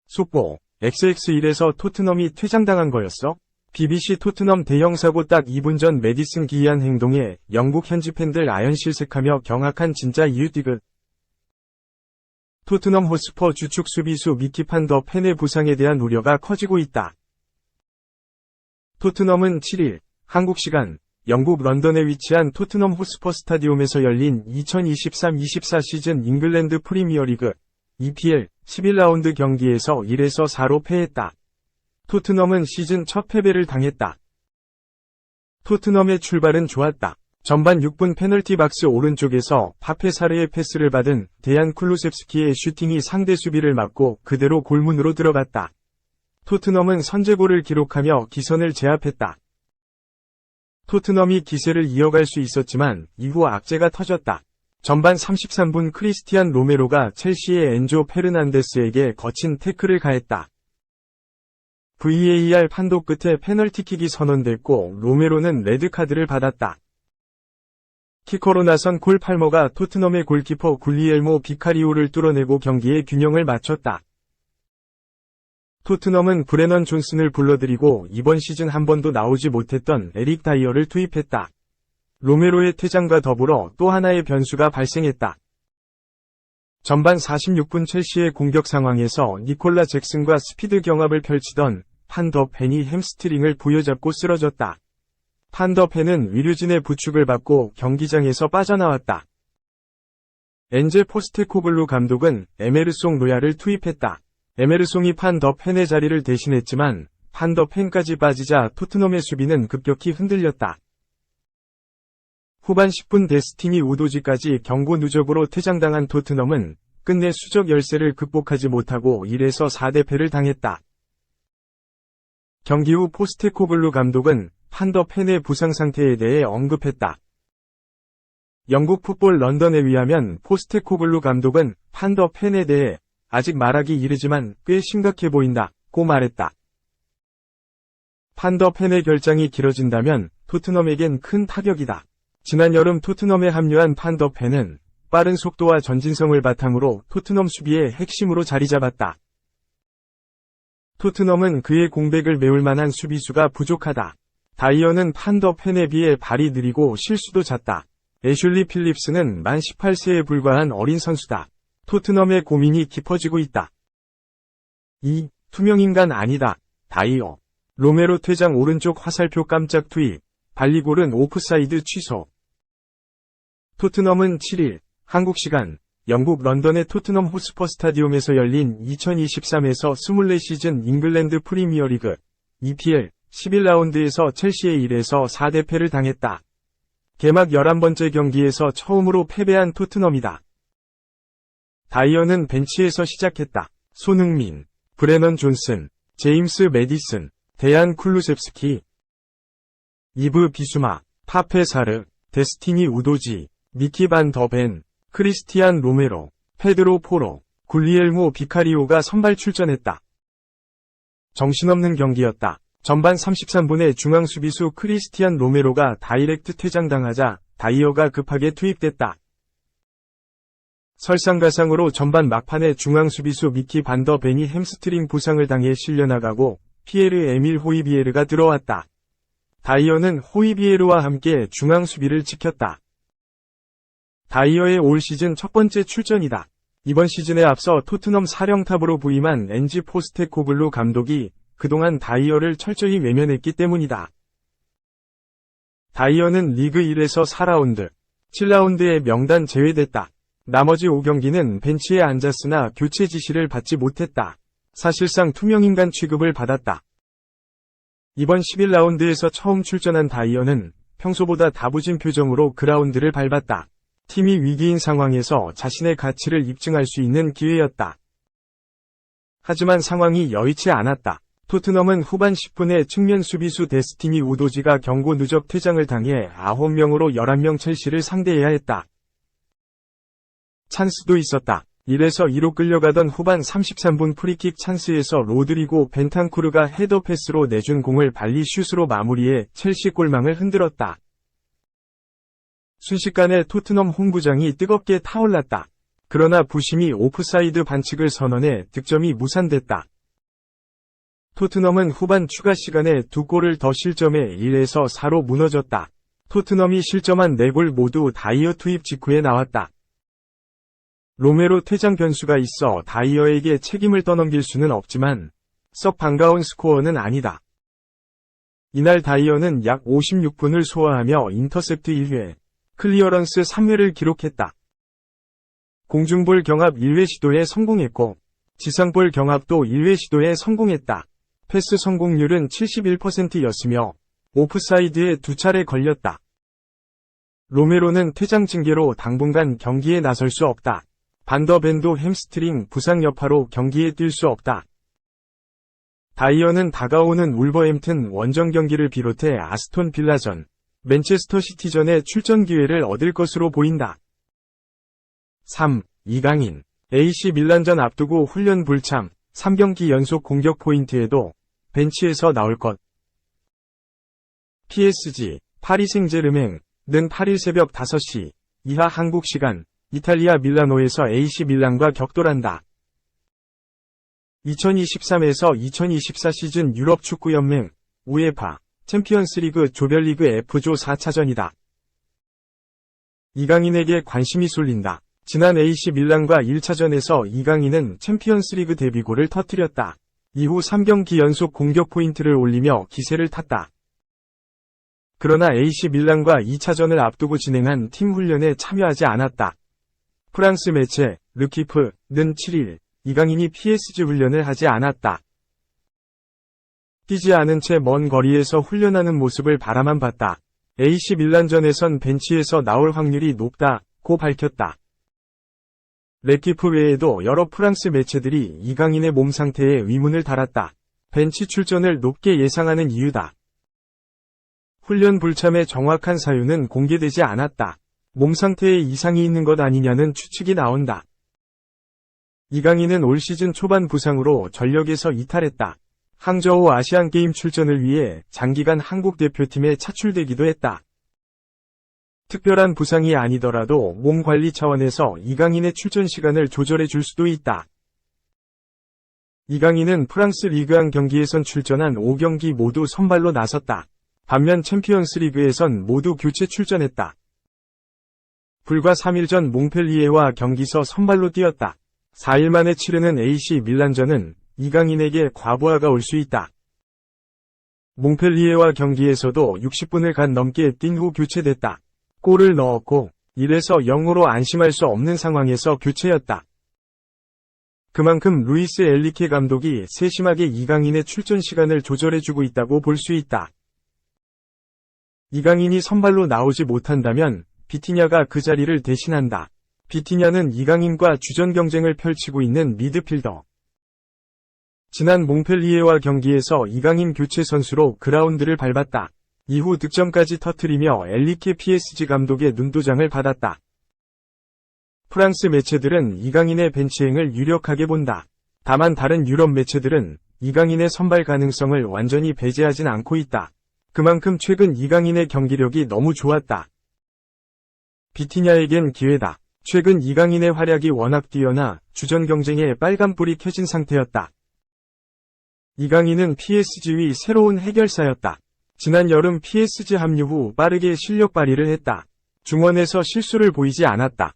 속보, XX1에서 토트넘이 퇴장당한 거였어? BBC 토트넘 대형 사고 딱 2분 전 메디슨 기이한 행동에 영국 현지 팬들 아연실색하며 경악한 진짜 이유 디귿. 토트넘 호스퍼 주축 수비수 미키 판 더 펜의 부상에 대한 우려가 커지고 있다. 토트넘은 7일, 한국 시간, 영국 런던에 위치한 토트넘 호스퍼 스타디움에서 열린 2023-24 시즌 잉글랜드 프리미어리그 EPL 11라운드 경기에서 1에서 4로 패했다. 토트넘은 시즌 첫 패배를 당했다. 토트넘의 출발은 좋았다. 전반 6분 페널티 박스 오른쪽에서 파페사르의 패스를 받은 데얀 쿨루셉스키의 슈팅이 상대 수비를 막고 그대로 골문으로 들어갔다. 토트넘은 선제골을 기록하며 기선을 제압했다. 토트넘이 기세를 이어갈 수 있었지만 이후 악재가 터졌다. 전반 33분 크리스티안 로메로가 첼시의 엔조 페르난데스에게 거친 태클을 가했다. VAR 판독 끝에 페널티킥이 선언됐고 로메로는 레드카드를 받았다. 키커로 나선 콜 팔머가 토트넘의 골키퍼 굴리엘모 비카리오를 뚫어내고 경기의 균형을 맞췄다. 토트넘은 브레넌 존슨을 불러들이고 이번 시즌 한 번도 나오지 못했던 에릭 다이어를 투입했다. 로메로의 퇴장과 더불어 또 하나의 변수가 발생했다. 전반 46분 첼시의 공격 상황에서 니콜라 잭슨과 스피드 경합을 펼치던 판 더 펜이 햄스트링을 부여잡고 쓰러졌다. 판 더 펜은 의료진의 부축을 받고 경기장에서 빠져나왔다. 엔제 포스테코글루 감독은 에메르송 로야를 투입했다. 에메르송이 판 더 펜의 자리를 대신했지만 판 더 펜까지 빠지자 토트넘의 수비는 급격히 흔들렸다. 후반 10분 데스티니 우도지까지 경고 누적으로 퇴장당한 토트넘은 끝내 수적 열세를 극복하지 못하고 1에서 4대 패를 당했다. 경기 후 포스테코글루 감독은 판 더 펜의 부상 상태에 대해 언급했다. 영국 풋볼 런던에 의하면 포스테코글루 감독은 판 더 펜에 대해 아직 말하기 이르지만 꽤 심각해 보인다고 말했다. 판 더 펜의 결장이 길어진다면 토트넘에겐 큰 타격이다. 지난 여름 토트넘에 합류한 판 더 펜은 빠른 속도와 전진성을 바탕으로 토트넘 수비의 핵심으로 자리 잡았다. 토트넘은 그의 공백을 메울 만한 수비수가 부족하다. 다이어는 판 더 펜에 비해 발이 느리고 실수도 잦다. 애슐리 필립스는 만 18세에 불과한 어린 선수다. 토트넘의 고민이 깊어지고 있다. 2. 투명인간 아니다. 다이어. 로메로 퇴장 오른쪽 화살표 깜짝 투입. 발리골은 오프사이드 취소. 토트넘은 7일, 한국 시간, 영국 런던의 토트넘 호스퍼 스타디움에서 열린 2023에서 24 시즌 잉글랜드 프리미어리그 EPL 11라운드에서 첼시의 1에서 4대 패를 당했다. 개막 11번째 경기에서 처음으로 패배한 토트넘이다. 다이어는 벤치에서 시작했다. 손흥민, 브레넌 존슨, 제임스 메디슨, 데얀 쿨루셉스키, 이브 비수마, 파페사르, 데스티니 우도지, 미키 반 더 벤, 크리스티안 로메로, 페드로 포로, 굴리엘모 비카리오가 선발 출전했다. 정신없는 경기였다. 전반 33분에 중앙 수비수 크리스티안 로메로가 다이렉트 퇴장당하자 다이어가 급하게 투입됐다. 설상가상으로 전반 막판에 중앙 수비수 미키 반 더 벤이 햄스트링 부상을 당해 실려나가고 피에르 에밀 호이비에르가 들어왔다. 다이어는 호이비에르와 함께 중앙 수비를 지켰다. 다이어의 올 시즌 첫 번째 출전이다. 이번 시즌에 앞서 토트넘 사령탑으로 부임한 엔지 포스테코글루 감독이 그동안 다이어를 철저히 외면했기 때문이다. 다이어는 리그 1에서 4라운드, 7라운드에 명단 제외됐다. 나머지 5경기는 벤치에 앉았으나 교체 지시를 받지 못했다. 사실상 투명인간 취급을 받았다. 이번 11라운드에서 처음 출전한 다이어는 평소보다 다부진 표정으로 그라운드를 밟았다. 팀이 위기인 상황에서 자신의 가치를 입증할 수 있는 기회였다. 하지만 상황이 여의치 않았다. 토트넘은 후반 10분에 측면 수비수 데스티니 우도지가 경고 누적 퇴장을 당해 9명으로 11명 첼시를 상대해야 했다. 찬스도 있었다. 1에서 2로 끌려가던 후반 33분 프리킥 찬스에서 로드리고 벤탄쿠르가 헤더 패스로 내준 공을 발리 슛으로 마무리해 첼시 골망을 흔들었다. 순식간에 토트넘 홈구장이 뜨겁게 타올랐다. 그러나 부심이 오프사이드 반칙을 선언해 득점이 무산됐다. 토트넘은 후반 추가 시간에 두 골을 더 실점해 1에서 4로 무너졌다. 토트넘이 실점한 4골 모두 다이어 투입 직후에 나왔다. 로메로 퇴장 변수가 있어 다이어에게 책임을 떠넘길 수는 없지만 썩 반가운 스코어는 아니다. 이날 다이어는 약 56분을 소화하며 인터셉트 1회, 클리어런스 3회를 기록했다. 공중볼 경합 1회 시도에 성공했고 지상볼 경합도 1회 시도에 성공했다. 패스 성공률은 71%였으며 오프사이드에 2차례 걸렸다. 로메로는 퇴장 징계로 당분간 경기에 나설 수 없다. 반더벤도 햄스트링 부상 여파로 경기에 뛸 수 없다. 다이어는 다가오는 울버햄튼 원정 경기를 비롯해 아스톤 빌라전, 맨체스터 시티전에 출전 기회를 얻을 것으로 보인다. 3. 이강인 AC 밀란전 앞두고 훈련 불참, 3경기 연속 공격 포인트에도 벤치에서 나올 것. PSG, 파리 생제르맹 는 8일 새벽 5시 이하 한국 시간 이탈리아 밀라노에서 AC 밀란과 격돌한다. 2023에서 2024 시즌 유럽 축구연맹 우에파 챔피언스리그 조별리그 F조 4차전이다. 이강인에게 관심이 쏠린다. 지난 AC 밀란과 1차전에서 이강인은 챔피언스리그 데뷔골을 터뜨렸다. 이후 3경기 연속 공격 포인트를 올리며 기세를 탔다. 그러나 AC 밀란과 2차전을 앞두고 진행한 팀 훈련에 참여하지 않았다. 프랑스 매체 르키프는 7일 이강인이 PSG 훈련을 하지 않았다. 뛰지 않은 채 먼 거리에서 훈련하는 모습을 바라만 봤다. AC 밀란전에선 벤치에서 나올 확률이 높다고 밝혔다. 르키프 외에도 여러 프랑스 매체들이 이강인의 몸 상태에 의문을 달았다. 벤치 출전을 높게 예상하는 이유다. 훈련 불참의 정확한 사유는 공개되지 않았다. 몸 상태에 이상이 있는 것 아니냐는 추측이 나온다. 이강인은 올 시즌 초반 부상으로 전력에서 이탈했다. 항저우 아시안게임 출전을 위해 장기간 한국 대표팀에 차출되기도 했다. 특별한 부상이 아니더라도 몸 관리 차원에서 이강인의 출전 시간을 조절해 줄 수도 있다. 이강인은 프랑스 리그앙 경기에선 출전한 5경기 모두 선발로 나섰다. 반면 챔피언스 리그에선 모두 교체 출전했다. 불과 3일 전 몽펠리에와 경기서 선발로 뛰었다. 4일 만에 치르는 AC 밀란전은 이강인에게 과부하가 올 수 있다. 몽펠리에와 경기에서도 60분을 간 넘게 뛴 후 교체됐다. 골을 넣었고 1에서 0으로 안심할 수 없는 상황에서 교체였다. 그만큼 루이스 엘리케 감독이 세심하게 이강인의 출전 시간을 조절해주고 있다고 볼 수 있다. 이강인이 선발로 나오지 못한다면 비티냐가 그 자리를 대신한다. 비티냐는 이강인과 주전 경쟁을 펼치고 있는 미드필더. 지난 몽펠리에와 경기에서 이강인 교체 선수로 그라운드를 밟았다. 이후 득점까지 터뜨리며 엘리케 PSG 감독의 눈도장을 받았다. 프랑스 매체들은 이강인의 벤치행을 유력하게 본다. 다만 다른 유럽 매체들은 이강인의 선발 가능성을 완전히 배제하진 않고 있다. 그만큼 최근 이강인의 경기력이 너무 좋았다. 비티냐에겐 기회다. 최근 이강인의 활약이 워낙 뛰어나 주전 경쟁에 빨간불이 켜진 상태였다. 이강인은 PSG의 새로운 해결사였다. 지난 여름 PSG 합류 후 빠르게 실력 발휘를 했다. 중원에서 실수를 보이지 않았다.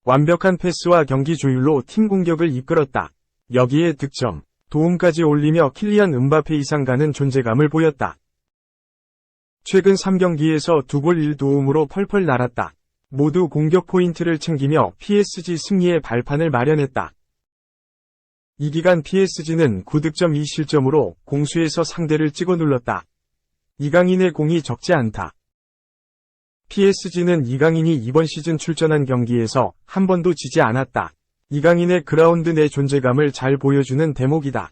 완벽한 패스와 경기 조율로 팀 공격을 이끌었다. 여기에 득점, 도움까지 올리며 킬리안 음바페 이상 가는 존재감을 보였다. 최근 3경기에서 2골 1도움으로 펄펄 날았다. 모두 공격 포인트를 챙기며 PSG 승리의 발판을 마련했다. 이 기간 PSG는 9득점 2실점으로 공수에서 상대를 찍어 눌렀다. 이강인의 공이 적지 않다. PSG는 이강인이 이번 시즌 출전한 경기에서 한 번도 지지 않았다. 이강인의 그라운드 내 존재감을 잘 보여주는 대목이다.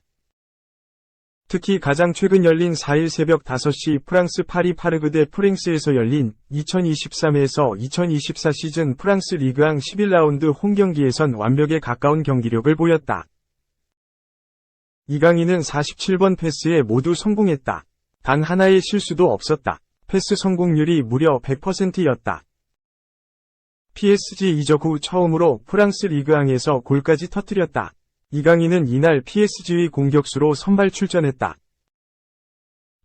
특히 가장 최근 열린 4일 새벽 5시 프랑스 파리 파르그 대 프랭스에서 열린 2023에서 2024 시즌 프랑스 리그앙 11라운드 홈경기에선 완벽에 가까운 경기력을 보였다. 이강인은 47번 패스에 모두 성공했다. 단 하나의 실수도 없었다. 패스 성공률이 무려 100%였다. PSG 이적 후 처음으로 프랑스 리그앙에서 골까지 터뜨렸다. 이강인은 이날 PSG의 공격수로 선발 출전했다.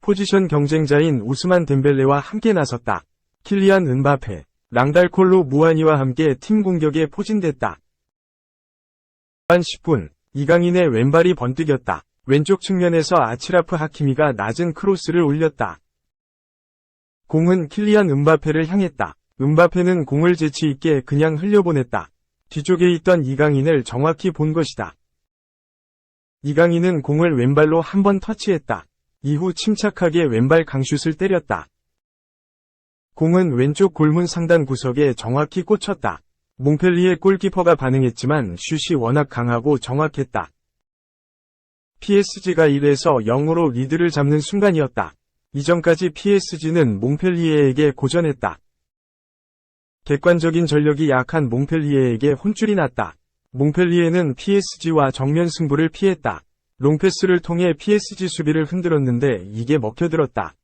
포지션 경쟁자인 우스만 덴벨레와 함께 나섰다. 킬리안 은바페, 랑달콜로 무아니와 함께 팀 공격에 포진됐다. 후반 10분, 이강인의 왼발이 번뜩였다. 왼쪽 측면에서 아치라프 하키미가 낮은 크로스를 올렸다. 공은 킬리안 은바페를 향했다. 은바페는 공을 재치있게 그냥 흘려보냈다. 뒤쪽에 있던 이강인을 정확히 본 것이다. 이강인은 공을 왼발로 한 번 터치했다. 이후 침착하게 왼발 강슛을 때렸다. 공은 왼쪽 골문 상단 구석에 정확히 꽂혔다. 몽펠리에 골키퍼가 반응했지만 슛이 워낙 강하고 정확했다. PSG가 1에서 0으로 리드를 잡는 순간이었다. 이전까지 PSG는 몽펠리에에게 고전했다. 객관적인 전력이 약한 몽펠리에에게 혼쭐이 났다. 몽펠리에는 PSG와 정면 승부를 피했다. 롱패스를 통해 PSG 수비를 흔들었는데 이게 먹혀들었다.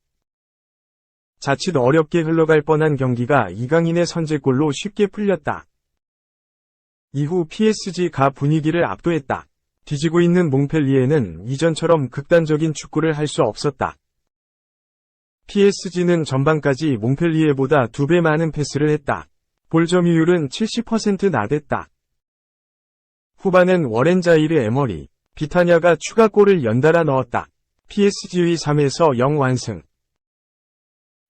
자칫 어렵게 흘러갈 뻔한 경기가 이강인의 선제골로 쉽게 풀렸다. 이후 PSG가 분위기를 압도했다. 뒤지고 있는 몽펠리에는 이전처럼 극단적인 축구를 할 수 없었다. PSG는 전반까지 몽펠리에보다 2배 많은 패스를 했다. 볼 점유율은 70% 나댔다. 후반엔 워렌 자이르 에머리, 비타냐가 추가골을 연달아 넣었다. PSG의 3에서 0 완승.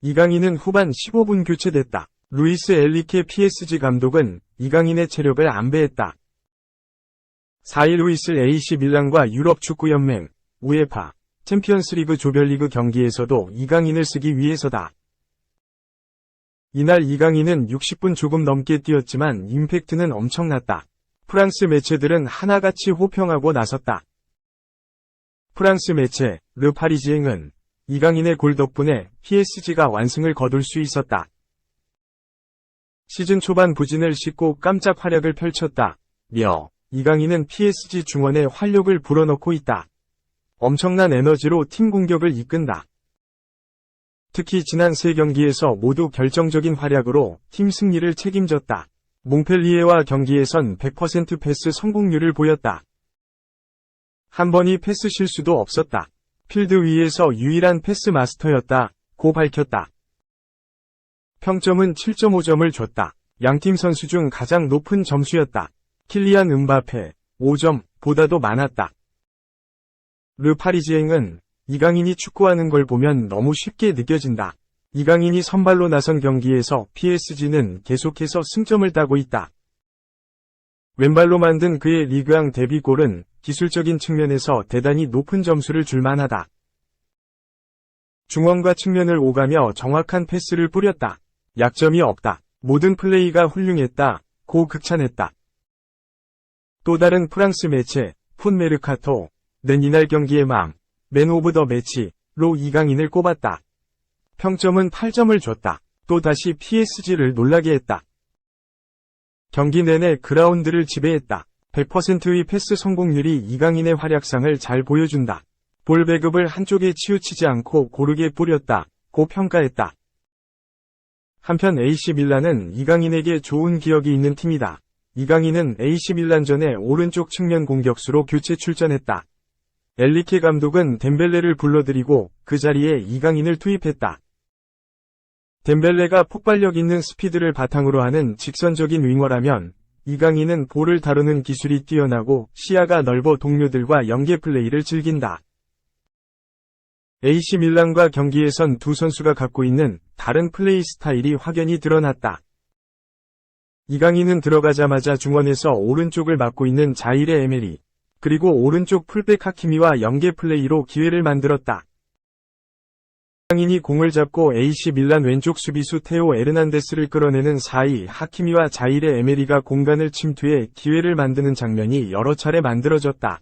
이강인은 후반 15분 교체됐다. 루이스 엘리케 PSG 감독은 이강인의 체력을 안배했다. 4일 있을 AC 밀란과 유럽축구연맹, 우에파, 챔피언스리그 조별리그 경기에서도 이강인을 쓰기 위해서다. 이날 이강인은 60분 조금 넘게 뛰었지만 임팩트는 엄청났다. 프랑스 매체들은 하나같이 호평하고 나섰다. 프랑스 매체, 르 파리지앵은 이강인의 골 덕분에 PSG가 완승을 거둘 수 있었다. 시즌 초반 부진을 씻고 깜짝 활약을 펼쳤다. 며 이강인은 PSG 중원에 활력을 불어넣고 있다. 엄청난 에너지로 팀 공격을 이끈다. 특히 지난 3경기에서 모두 결정적인 활약으로 팀 승리를 책임졌다. 몽펠리에와 경기에선 100% 패스 성공률을 보였다. 한 번의 패스 실수도 없었다. 필드 위에서 유일한 패스 마스터였다. 고 밝혔다. 평점은 7.5점을 줬다. 양팀 선수 중 가장 높은 점수였다. 킬리안 은바페 5점 보다도 많았다. 르 파리지앵은 이강인이 축구하는 걸 보면 너무 쉽게 느껴진다. 이강인이 선발로 나선 경기에서 PSG는 계속해서 승점을 따고 있다. 왼발로 만든 그의 리그앙 데뷔골은 기술적인 측면에서 대단히 높은 점수를 줄 만하다. 중원과 측면을 오가며 정확한 패스를 뿌렸다. 약점이 없다. 모든 플레이가 훌륭했다. 고 극찬했다. 또 다른 프랑스 매체, 풋 메르카토, 는 이날 경기의 맨 오브 더 매치로 이강인을 꼽았다. 평점은 8점을 줬다. 또 다시 PSG를 놀라게 했다. 경기 내내 그라운드를 지배했다. 100%의 패스 성공률이 이강인의 활약상을 잘 보여준다. 볼 배급을 한쪽에 치우치지 않고 고르게 뿌렸다. 고 평가했다. 한편 AC 밀란은 이강인에게 좋은 기억이 있는 팀이다. 이강인은 AC 밀란전에 오른쪽 측면 공격수로 교체 출전했다. 엘리케 감독은 덴벨레를 불러들이고 그 자리에 이강인을 투입했다. 덴벨레가 폭발력 있는 스피드를 바탕으로 하는 직선적인 윙어라면 이강인은 볼을 다루는 기술이 뛰어나고 시야가 넓어 동료들과 연계 플레이를 즐긴다. AC 밀란과 경기에선 두 선수가 갖고 있는 다른 플레이 스타일이 확연히 드러났다. 이강인은 들어가자마자 중원에서 오른쪽을 맡고 있는 자이레 에메리, 그리고 오른쪽 풀백 하키미와 연계 플레이로 기회를 만들었다. 이강인이 공을 잡고 AC 밀란 왼쪽 수비수 테오 에르난데스를 끌어내는 사이 하키미와 자이레 에메리가 공간을 침투해 기회를 만드는 장면이 여러 차례 만들어졌다.